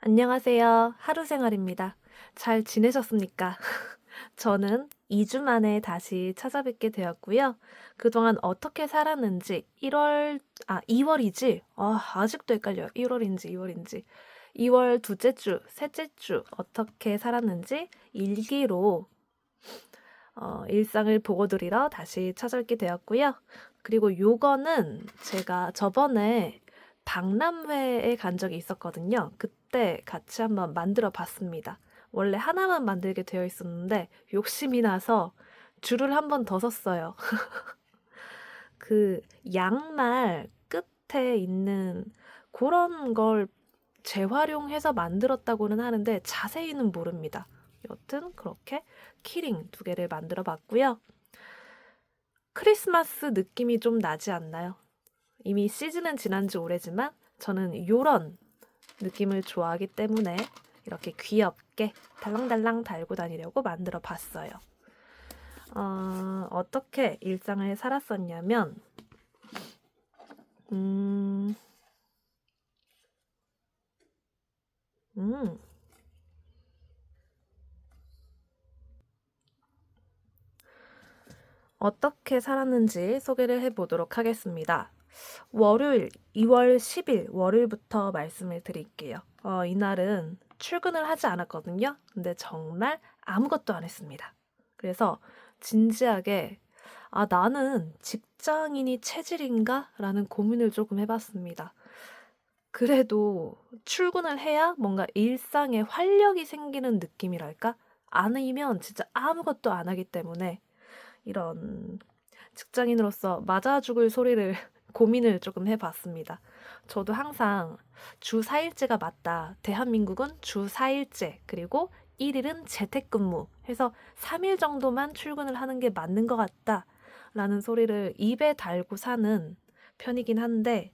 안녕하세요. 하루생활입니다. 잘 지내셨습니까? 저는 2주 만에 다시 찾아뵙게 되었고요. 그동안 어떻게 살았는지 2월이지? 아직도 헷갈려요. 1월인지 2월인지. 2월 둘째 주, 셋째 주 어떻게 살았는지 일기로 일상을 보고 드리러 다시 찾아뵙게 되었고요. 그리고 요거는 제가 저번에 박람회에 간 적이 있었거든요. 그때 같이 한번 만들어 봤습니다. 원래 하나만 만들게 되어 있었는데 욕심이 나서 줄을 한 번 더 섰어요. 그 양말 끝에 있는 그런 걸 재활용해서 만들었다고는 하는데 자세히는 모릅니다. 여튼 그렇게 키링 2개를 만들어 봤고요. 크리스마스 느낌이 좀 나지 않나요? 이미 시즌은 지난 지 오래지만 저는 요런 느낌을 좋아하기 때문에 이렇게 귀엽게 달랑달랑 달고 다니려고 만들어 봤어요. 어떻게 일상을 살았었냐면, 음, 음, 어떻게 살았는지 소개를 해보도록 하겠습니다. 월요일 2월 10일 월요일부터 말씀을 드릴게요. 이날은 출근을 하지 않았거든요. 근데 정말 아무것도 안 했습니다. 그래서 진지하게 나는 직장인이 체질인가? 라는 고민을 조금 해봤습니다. 그래도 출근을 해야 뭔가 일상에 활력이 생기는 느낌이랄까? 아니면 진짜 아무것도 안 하기 때문에 이런 직장인으로서 맞아 죽을 소리를 고민을 조금 해봤습니다. 저도 항상 주 4일제가 맞다. 대한민국은 주 4일제 그리고 1일은 재택근무 해서 3일 정도만 출근을 하는 게 맞는 것 같다. 라는 소리를 입에 달고 사는 편이긴 한데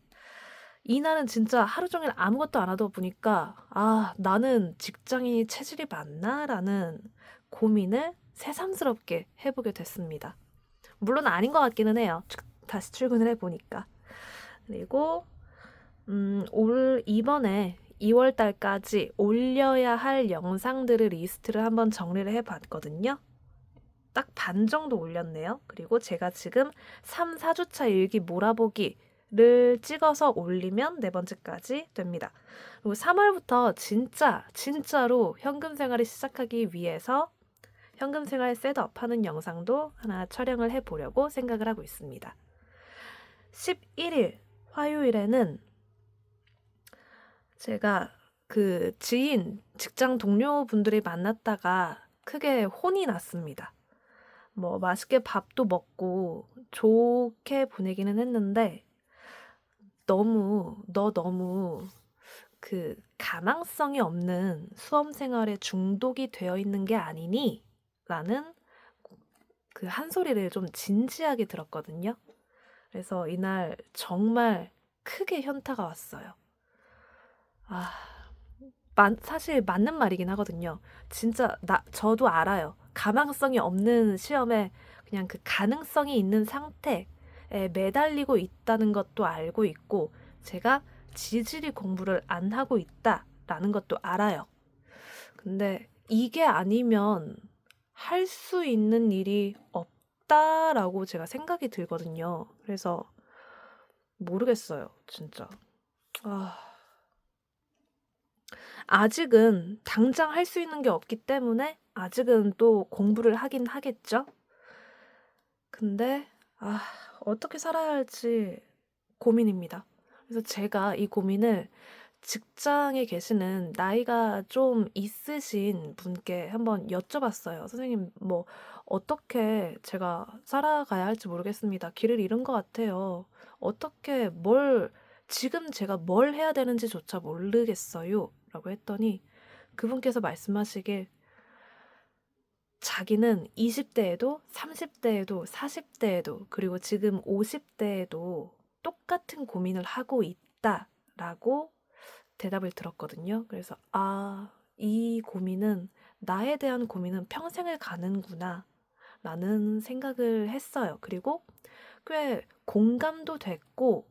이날은 진짜 하루 종일 아무것도 안 하다 보니까 나는 직장인이 체질이 맞나? 라는 고민을 새삼스럽게 해보게 됐습니다. 물론 아닌 것 같기는 해요. 다시 출근을 해보니까. 그리고 이번에 2월 달까지 올려야 할 영상들을 리스트를 한번 정리를 해봤거든요. 딱 반 정도 올렸네요. 그리고 제가 지금 3, 4주차 일기 몰아보기를 찍어서 올리면 네 번째까지 됩니다. 그리고 3월부터 진짜로 현금 생활을 시작하기 위해서 현금 생활 셋업하는 영상도 하나 촬영을 해보려고 생각을 하고 있습니다. 11일 화요일에는 제가 그 직장 동료분들이 만났다가 크게 혼이 났습니다. 뭐 맛있게 밥도 먹고 좋게 보내기는 했는데 너무 그 가망성이 없는 수험 생활에 중독이 되어 있는 게 아니니? 라는 그 한 소리를 좀 진지하게 들었거든요. 그래서 이날 정말 크게 현타가 왔어요. 아, 사실 맞는 말이긴 하거든요. 진짜 저도 알아요. 가망성이 없는 시험에 그냥 그 가능성이 있는 상태에 매달리고 있다는 것도 알고 있고, 제가 지질이 공부를 안 하고 있다라는 것도 알아요. 근데 이게 아니면 할 수 있는 일이 없다라고 제가 생각이 들거든요. 그래서 모르겠어요, 진짜. 아, 아직은 당장 할 수 있는 게 없기 때문에 아직은 또 공부를 하긴 하겠죠? 근데, 어떻게 살아야 할지 고민입니다. 그래서 제가 이 고민을 직장에 계시는 나이가 좀 있으신 분께 한번 여쭤봤어요. 선생님, 뭐, 어떻게 제가 살아가야 할지 모르겠습니다. 길을 잃은 것 같아요. 어떻게, 지금 제가 뭘 해야 되는지조차 모르겠어요. 라고 했더니 그분께서 말씀하시길 자기는 20대에도 30대에도 40대에도 그리고 지금 50대에도 똑같은 고민을 하고 있다라고 대답을 들었거든요. 그래서 이 고민은 나에 대한 고민은 평생을 가는구나 라는 생각을 했어요. 그리고 꽤 공감도 됐고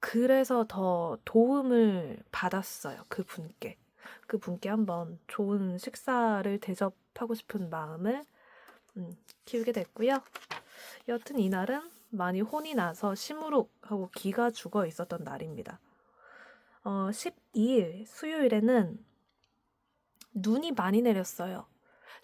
그래서 더 도움을 받았어요, 그분께. 그분께 한번 좋은 식사를 대접하고 싶은 마음을 키우게 됐고요. 여튼 이날은 많이 혼이 나서 시무룩하고 기가 죽어 있었던 날입니다. 12일 수요일에는 눈이 많이 내렸어요.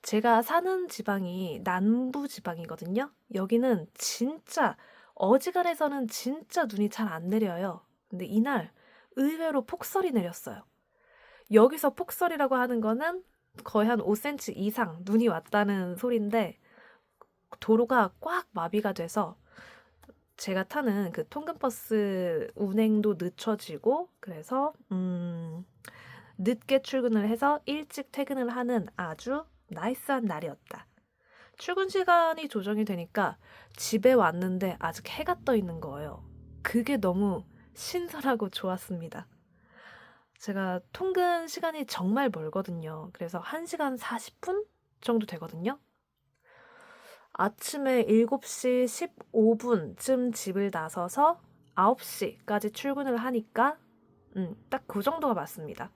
제가 사는 지방이 남부 지방이거든요. 여기는 진짜 어지간해서는 진짜 눈이 잘 안 내려요. 근데 이날 의외로 폭설이 내렸어요. 여기서 폭설이라고 하는 거는 거의 한 5cm 이상 눈이 왔다는 소린데 도로가 꽉 마비가 돼서 제가 타는 그 통근버스 운행도 늦춰지고 그래서 늦게 출근을 해서 일찍 퇴근을 하는 아주 나이스한 날이었다. 출근 시간이 조정이 되니까 집에 왔는데 아직 해가 떠 있는 거예요. 그게 너무 신선하고 좋았습니다. 제가 통근 시간이 정말 멀거든요. 그래서 1시간 40분 정도 되거든요. 아침에 7시 15분쯤 집을 나서서 9시까지 출근을 하니까 딱 그 정도가 맞습니다.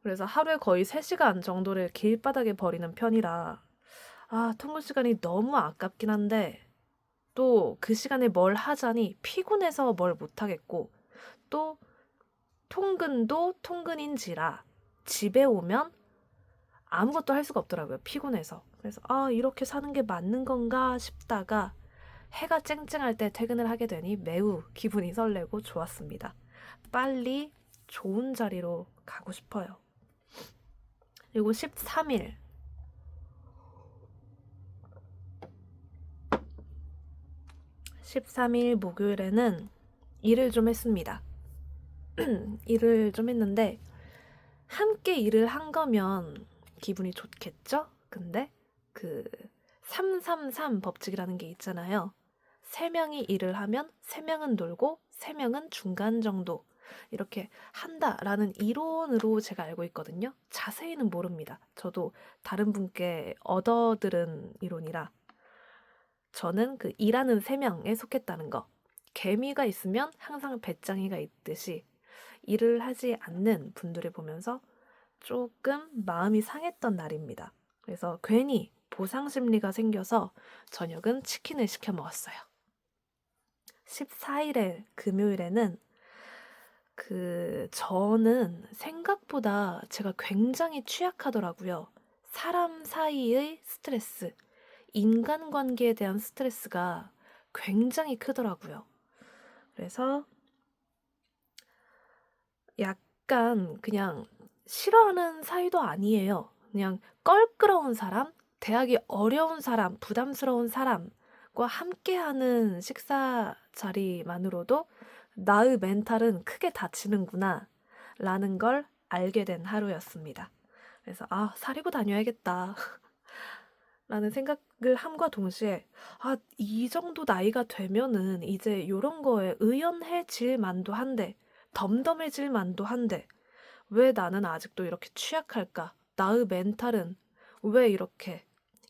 그래서 하루에 거의 3시간 정도를 길바닥에 버리는 편이라 통근 시간이 너무 아깝긴 한데 또 그 시간에 뭘 하자니 피곤해서 뭘 못하겠고 또 통근도 통근인지라 집에 오면 아무것도 할 수가 없더라고요. 피곤해서. 그래서 이렇게 사는 게 맞는 건가 싶다가 해가 쨍쨍할 때 퇴근을 하게 되니 매우 기분이 설레고 좋았습니다. 빨리 좋은 자리로 가고 싶어요. 그리고 13일. 13일 목요일에는 일을 좀 했습니다. 일을 좀 했는데 함께 일을 한 거면 기분이 좋겠죠? 근데 그 333 법칙이라는 게 있잖아요. 3명이 일을 하면 3명은 놀고 3명은 중간 정도 이렇게 한다라는 이론으로 제가 알고 있거든요. 자세히는 모릅니다. 저도 다른 분께 얻어들은 이론이라 저는 그 일하는 3명에 속했다는 거. 개미가 있으면 항상 배짱이가 있듯이 일을 하지 않는 분들을 보면서 조금 마음이 상했던 날입니다. 그래서 괜히 보상 심리가 생겨서 저녁은 치킨을 시켜 먹었어요. 14일에 금요일에는 저는 생각보다 제가 굉장히 취약하더라고요. 사람 사이의 스트레스, 인간관계에 대한 스트레스가 굉장히 크더라고요. 그래서 약간 그냥 싫어하는 사이도 아니에요. 그냥 껄끄러운 사람, 대하기 어려운 사람, 부담스러운 사람과 함께하는 식사 자리만으로도 나의 멘탈은 크게 다치는구나 라는 걸 알게 된 하루였습니다. 그래서 사리고 다녀야겠다 라는 생각을 함과 동시에 이 정도 나이가 되면은 이제 요런 거에 의연해질 만도 한데 덤덤해질 만도 한데 왜 나는 아직도 이렇게 취약할까? 나의 멘탈은 왜 이렇게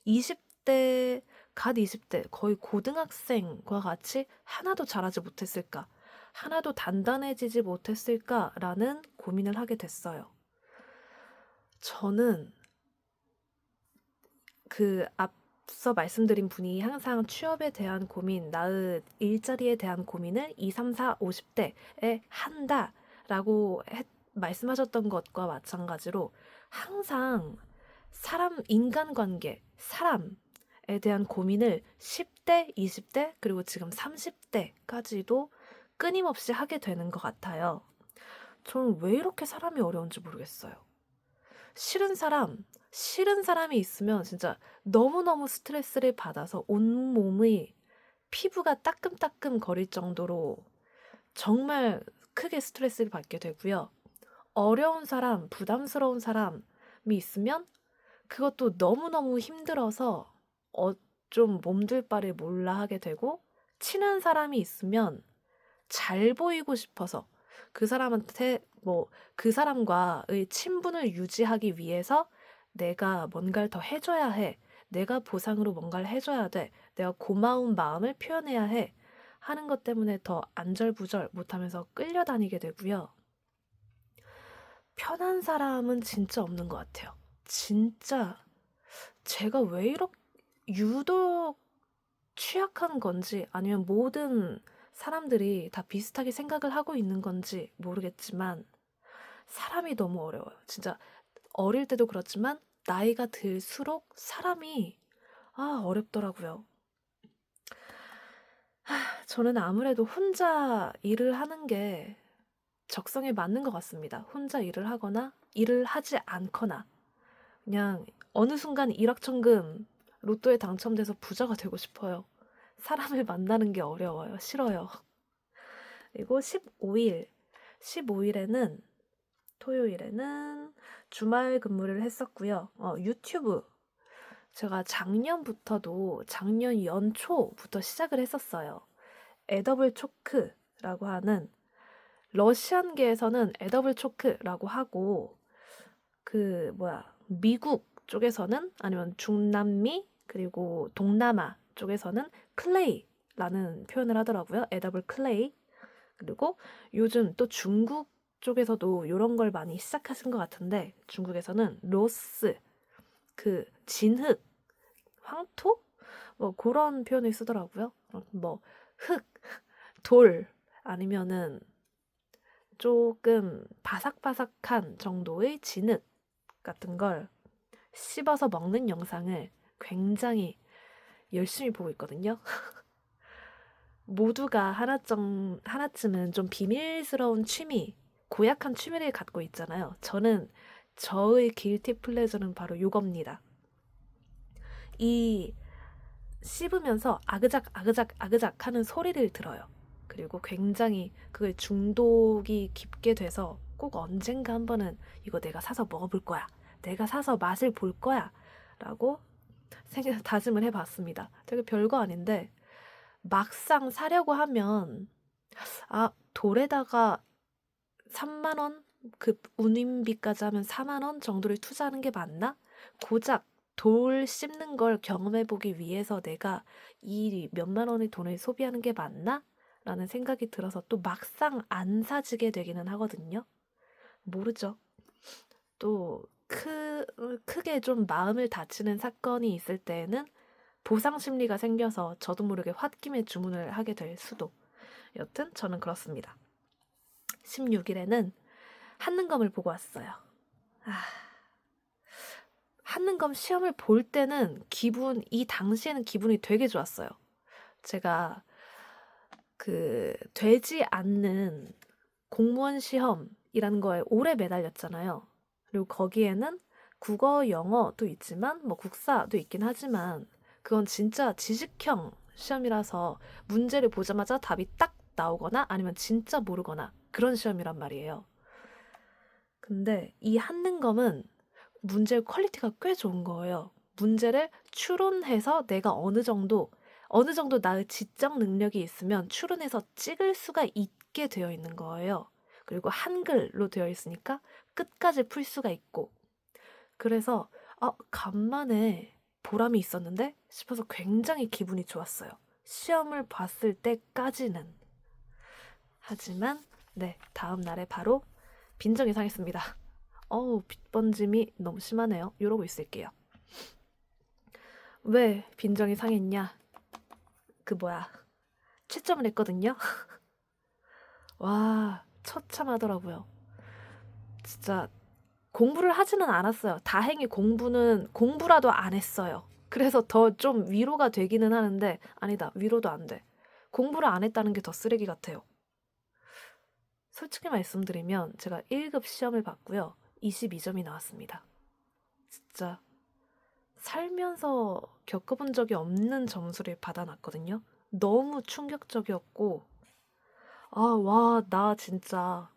20대, 갓 20대, 거의 고등학생과 같이 하나도 잘하지 못했을까? 하나도 단단해지지 못했을까라는 고민을 하게 됐어요. 저는 앞서 말씀드린 분이 항상 취업에 대한 고민, 나의 일자리에 대한 고민을 2, 3, 4, 50대에 한다라고 말씀하셨던 것과 마찬가지로 항상 인간관계, 사람에 대한 고민을 10대, 20대, 그리고 지금 30대까지도 끊임없이 하게 되는 것 같아요. 저는 왜 이렇게 사람이 어려운지 모르겠어요. 싫은 사람이 있으면 진짜 너무너무 스트레스를 받아서 온몸의 피부가 따끔따끔 거릴 정도로 정말 크게 스트레스를 받게 되고요. 어려운 사람, 부담스러운 사람이 있으면 그것도 너무너무 힘들어서 좀 몸둘 바를 몰라 하게 되고 친한 사람이 있으면 잘 보이고 싶어서 그 사람한테 그 사람과의 친분을 유지하기 위해서 내가 뭔가를 더 해줘야 해. 내가 보상으로 뭔가를 해줘야 돼. 내가 고마운 마음을 표현해야 해. 하는 것 때문에 더 안절부절 못하면서 끌려다니게 되고요. 편한 사람은 진짜 없는 것 같아요. 진짜 제가 왜 이렇게 유독 취약한 건지 아니면 모든 사람들이 다 비슷하게 생각을 하고 있는 건지 모르겠지만 사람이 너무 어려워요. 진짜 어릴 때도 그렇지만 나이가 들수록 사람이 어렵더라고요. 저는 아무래도 혼자 일을 하는 게 적성에 맞는 것 같습니다. 혼자 일을 하거나 일을 하지 않거나 그냥 어느 순간 일확천금 로또에 당첨돼서 부자가 되고 싶어요. 사람을 만나는 게 어려워요. 싫어요. 그리고 15일에는 토요일에는 주말 근무를 했었고요. 유튜브 제가 작년 연초부터 시작을 했었어요. 에더블 초크라고 하는 러시안계에서는 에더블 초크라고 하고 미국 쪽에서는 아니면 중남미 그리고 동남아 쪽에서는 클레이라는 표현을 하더라고요. 에더블 클레이. 그리고 요즘 또 중국 쪽에서도 이런 걸 많이 시작하신 것 같은데 중국에서는 로스, 진흙, 황토? 뭐 그런 표현을 쓰더라고요. 뭐 흙, 돌 아니면은 조금 바삭바삭한 정도의 진흙 같은 걸 씹어서 먹는 영상을 굉장히 열심히 보고 있거든요. 모두가 하나쯤은 좀 비밀스러운 취미, 고약한 취미를 갖고 있잖아요. 저의 길티 플레저는 바로 요겁니다. 이 씹으면서 아그작 아그작 아그작 하는 소리를 들어요. 그리고 굉장히 그게 중독이 깊게 돼서 꼭 언젠가 한 번은 이거 내가 사서 먹어볼 거야. 내가 사서 맛을 볼 거야. 라고 다짐을 해봤습니다. 되게 별거 아닌데 막상 사려고 하면 돌에다가 3만 원? 운임비까지 하면 4만 원 정도를 투자하는 게 맞나? 고작 돌 씹는 걸 경험해보기 위해서 내가 이 몇만 원의 돈을 소비하는 게 맞나? 라는 생각이 들어서 또 막상 안 사지게 되기는 하거든요. 모르죠. 또 크게 좀 마음을 다치는 사건이 있을 때에는 보상 심리가 생겨서 저도 모르게 홧김에 주문을 하게 될 수도. 여튼 저는 그렇습니다. 16일에는 한능검을 보고 왔어요. 한능검 시험을 볼 때는 이 당시에는 기분이 되게 좋았어요. 제가 되지 않는 공무원 시험이라는 거에 오래 매달렸잖아요. 그리고 거기에는 국어, 영어도 있지만 뭐 국사도 있긴 하지만 그건 진짜 지식형 시험이라서 문제를 보자마자 답이 딱 나오거나 아니면 진짜 모르거나 그런 시험이란 말이에요. 근데 이 한능검은 문제 퀄리티가 꽤 좋은 거예요. 문제를 추론해서 내가 어느 정도 나의 지적 능력이 있으면 추론해서 찍을 수가 있게 되어 있는 거예요. 그리고 한글로 되어 있으니까 끝까지 풀 수가 있고. 그래서 간만에 보람이 있었는데 싶어서 굉장히 기분이 좋았어요. 시험을 봤을 때까지는. 하지만 다음 날에 바로 빈정이 상했습니다. 빗번짐이 너무 심하네요. 이러고 있을게요. 왜 빈정이 상했냐? 채점을 했거든요. 와, 처참하더라고요. 진짜 공부를 하지는 않았어요. 다행히 공부라도 안 했어요. 그래서 더 좀 위로가 되기는 하는데 아니다. 위로도 안 돼. 공부를 안 했다는 게 더 쓰레기 같아요. 솔직히 말씀드리면 제가 1급 시험을 봤고요. 22점이 나왔습니다. 진짜 살면서 겪어본 적이 없는 점수를 받아놨거든요. 너무 충격적이었고 나 진짜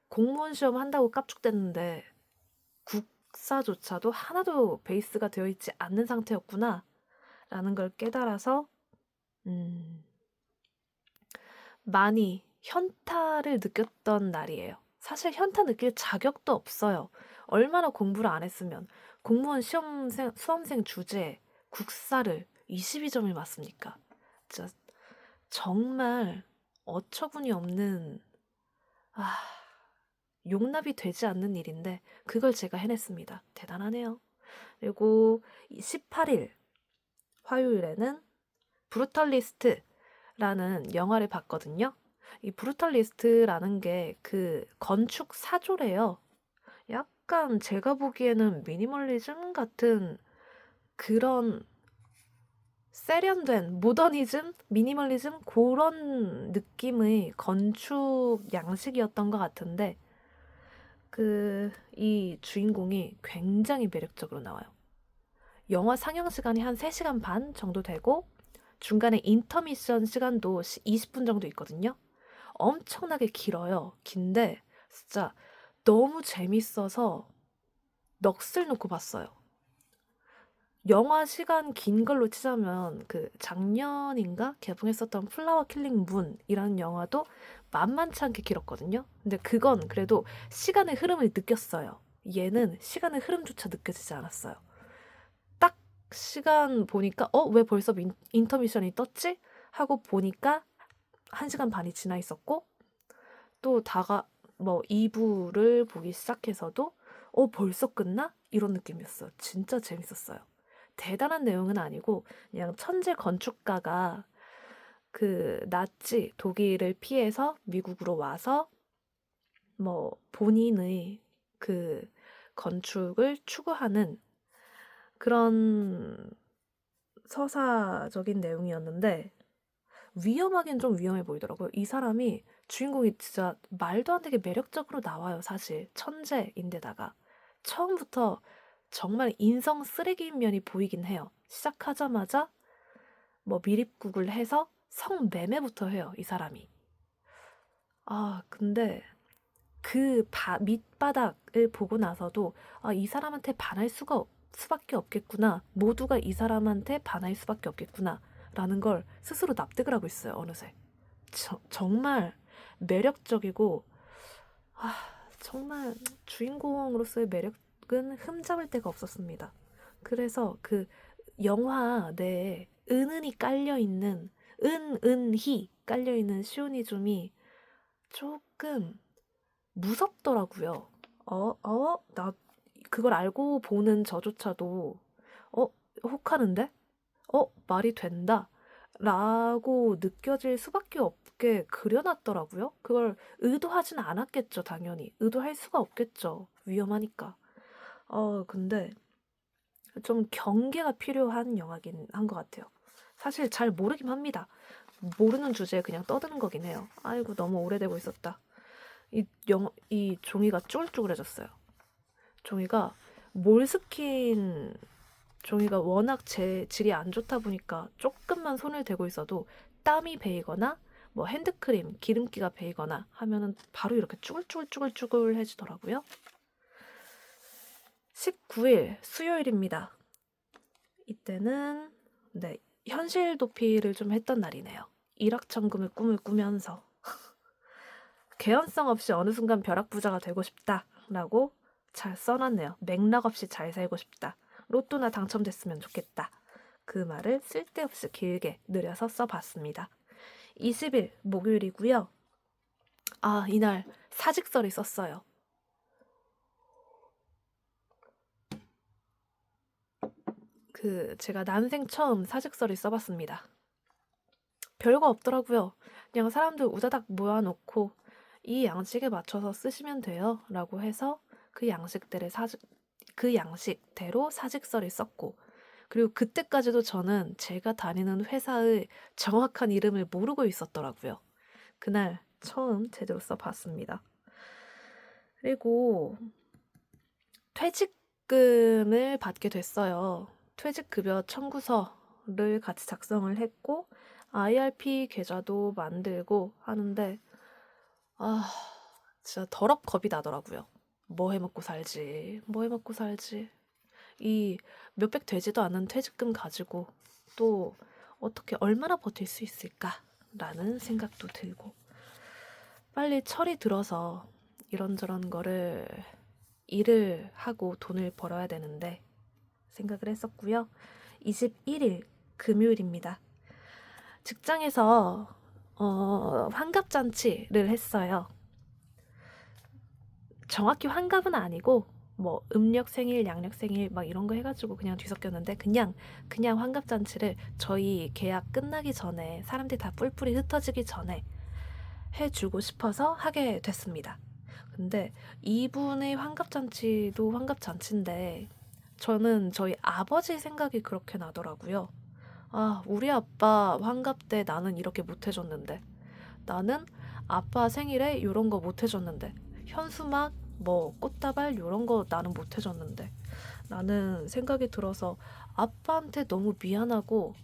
공무원 시험 한다고 깝죽댔는데 국사조차도 하나도 베이스가 되어 있지 않는 상태였구나 라는 걸 깨달아서 많이 현타를 느꼈던 날이에요. 사실 현타 느낄 자격도 없어요. 얼마나 공부를 안 했으면 공무원 수험생 주제에 국사를 22점을 맞습니까? 진짜 정말 어처구니 없는, 아, 용납이 되지 않는 일인데 그걸 제가 해냈습니다. 대단하네요. 그리고 18일 화요일에는 브루털리스트라는 영화를 봤거든요. 이 브루털리스트라는 게 그 건축 사조래요. 약간 제가 보기에는 미니멀리즘 같은 그런 세련된 모더니즘, 미니멀리즘 그런 느낌의 건축 양식이었던 것 같은데 이 주인공이 굉장히 매력적으로 나와요. 영화 상영 시간이 한 3시간 반 정도 되고 중간에 인터미션 시간도 20분 정도 있거든요. 엄청나게 길어요. 긴데 진짜 너무 재밌어서 넋을 놓고 봤어요. 영화 시간 긴 걸로 치자면 그 작년인가 개봉했었던 플라워 킬링 문이라는 영화도 만만치 않게 길었거든요. 근데 그건 그래도 시간의 흐름을 느꼈어요. 얘는 시간의 흐름조차 느껴지지 않았어요. 딱 시간 보니까 왜 벌써 인터미션이 떴지? 하고 보니까 1시간 반이 지나 있었고 또 2부를 보기 시작해서도 벌써 끝나? 이런 느낌이었어요. 진짜 재밌었어요. 대단한 내용은 아니고 그냥 천재 건축가가 그 나치 독일을 피해서 미국으로 와서 본인의 그 건축을 추구하는 그런 서사적인 내용이었는데 위험하긴 좀 위험해 보이더라고요. 이 사람이 주인공이 진짜 말도 안 되게 매력적으로 나와요. 사실 천재인데다가 처음부터 정말 인성 쓰레기인 면이 보이긴 해요. 시작하자마자 미립국을 해서 성매매부터 해요. 이 사람이. 근데 그 밑바닥을 보고 나서도 이 사람한테 반할 수밖에 없겠구나. 모두가 이 사람한테 반할 수밖에 없겠구나. 라는 걸 스스로 납득을 하고 있어요. 어느새. 정말 매력적이고 정말 주인공으로서의 매력은 흠잡을 데가 없었습니다. 그래서 그 영화 내에 은은히 깔려있는 은은히 깔려있는 시오니즘이 조금 무섭더라고요. 나 그걸 알고 보는 저조차도 혹하는데? 말이 된다. 라고 느껴질 수밖에 없게 그려놨더라고요. 그걸 의도하진 않았겠죠, 당연히. 의도할 수가 없겠죠. 위험하니까. 근데 좀 경계가 필요한 영화긴 한 것 같아요. 사실 잘 모르긴 합니다. 모르는 주제에 그냥 떠드는 거긴 해요. 아이고, 너무 오래되고 있었다. 이 종이가 쭈글쭈글해졌어요. 종이가 몰스킨 종이가 워낙 질이 안 좋다 보니까 조금만 손을 대고 있어도 땀이 배이거나 핸드크림, 기름기가 배이거나 하면은 바로 이렇게 쭈글쭈글쭈글쭈글해지더라고요. 19일 수요일입니다. 이때는 현실 도피를 좀 했던 날이네요. 일확천금의 꿈을 꾸면서 개연성 없이 어느 순간 벼락부자가 되고 싶다라고 잘 써놨네요. 맥락 없이 잘 살고 싶다. 로또나 당첨됐으면 좋겠다. 그 말을 쓸데없이 길게 느려서 써봤습니다. 20일 목요일이고요. 이날 사직서를 썼어요. 제가 난생 처음 사직서를 써봤습니다. 별거 없더라고요. 그냥 사람들 우다닥 모아놓고 이 양식에 맞춰서 쓰시면 돼요. 라고 해서 그 양식대로 사직서를 썼고 그리고 그때까지도 저는 제가 다니는 회사의 정확한 이름을 모르고 있었더라고요. 그날 처음 제대로 써봤습니다. 그리고 퇴직금을 받게 됐어요. 퇴직급여 청구서를 같이 작성을 했고 IRP 계좌도 만들고 하는데 진짜 더럽 겁이 나더라고요. 뭐 해먹고 살지. 이 몇백 되지도 않은 퇴직금 가지고 또 어떻게 얼마나 버틸 수 있을까라는 생각도 들고 빨리 철이 들어서 이런저런 거를 일을 하고 돈을 벌어야 되는데 생각을 했었고요. 21일 금요일입니다. 직장에서 환갑잔치를 했어요. 정확히 환갑은 아니고 뭐 음력 생일, 양력 생일 막 이런 거 해가지고 그냥 뒤섞였는데 그냥 환갑잔치를 저희 계약 끝나기 전에 사람들이 다 뿔뿔이 흩어지기 전에 해주고 싶어서 하게 됐습니다. 근데 이분의 환갑잔치도 환갑잔치인데 저는 저희 아버지 생각이 그렇게 나더라고요. 아, 우리 아빠 환갑 때 나는 이렇게 못 해줬는데 나는 아빠 생일에 요런 거 못 해줬는데 현수막 뭐 꽃다발 요런 거 나는 못 해줬는데 나는 생각이 들어서 아빠한테 너무 미안하고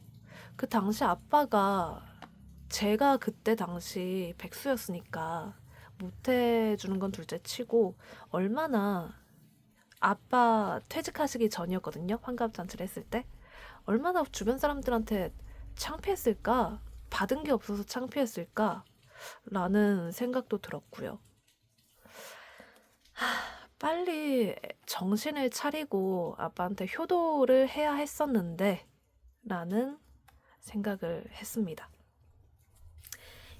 그 당시 아빠가 제가 그때 당시 백수였으니까 못 해주는 건 둘째 치고 얼마나 아빠 퇴직하시기 전이었거든요. 환갑잔치를 했을 때. 얼마나 주변 사람들한테 창피했을까? 받은 게 없어서 창피했을까? 라는 생각도 들었고요. 빨리 정신을 차리고 아빠한테 효도를 해야 했었는데 라는 생각을 했습니다.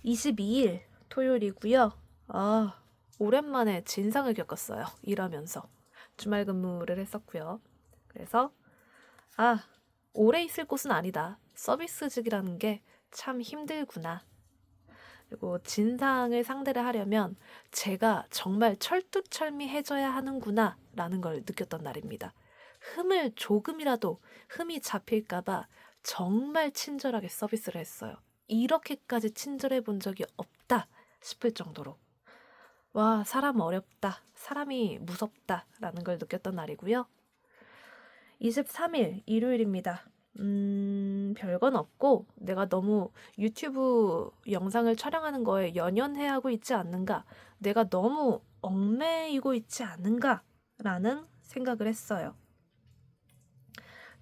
22일 토요일이고요. 아, 오랜만에 진상을 겪었어요. 일하면서. 주말 근무를 했었고요. 그래서 아, 오래 있을 곳은 아니다. 서비스직이라는 게 참 힘들구나. 그리고 진상을 상대를 하려면 제가 정말 철두철미해져야 하는구나 라는 걸 느꼈던 날입니다. 흠을 조금이라도 흠이 잡힐까봐 정말 친절하게 서비스를 했어요. 이렇게까지 친절해 본 적이 없다 싶을 정도로. 와, 사람 어렵다. 사람이 무섭다. 라는 걸 느꼈던 날이고요. 23일 일요일입니다. 별건 없고 내가 너무 유튜브 영상을 촬영하는 거에 연연해 하고 있지 않는가? 내가 너무 얽매이고 있지 않는가? 라는 생각을 했어요.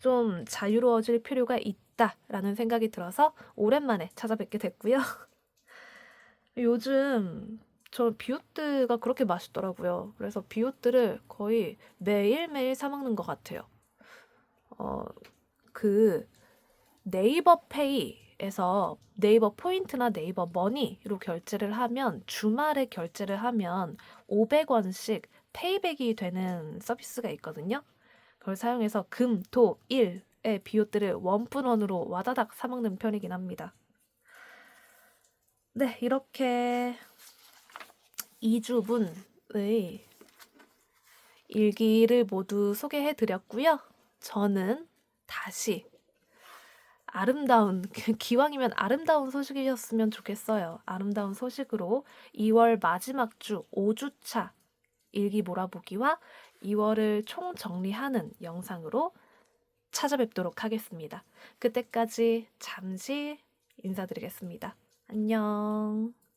좀 자유로워질 필요가 있다라는 생각이 들어서 오랜만에 찾아뵙게 됐고요. 요즘 저 비오트가 그렇게 맛있더라고요. 그래서 비오트를 거의 매일매일 사 먹는 것 같아요. 그 네이버 페이에서 네이버 포인트나 네이버 머니로 결제를 하면 주말에 결제를 하면 500원씩 페이백이 되는 서비스가 있거든요. 그걸 사용해서 금, 토, 일의 비옷들을 원분원으로 와다닥 사먹는 편이긴 합니다. 네, 이렇게 2주분의 일기를 모두 소개해드렸고요. 저는 다시 아름다운, 기왕이면 아름다운 소식이셨으면 좋겠어요. 아름다운 소식으로 2월 마지막 주 5주차 일기 몰아보기와 2월을 총정리하는 영상으로 찾아뵙도록 하겠습니다. 그때까지 잠시 인사드리겠습니다. 안녕.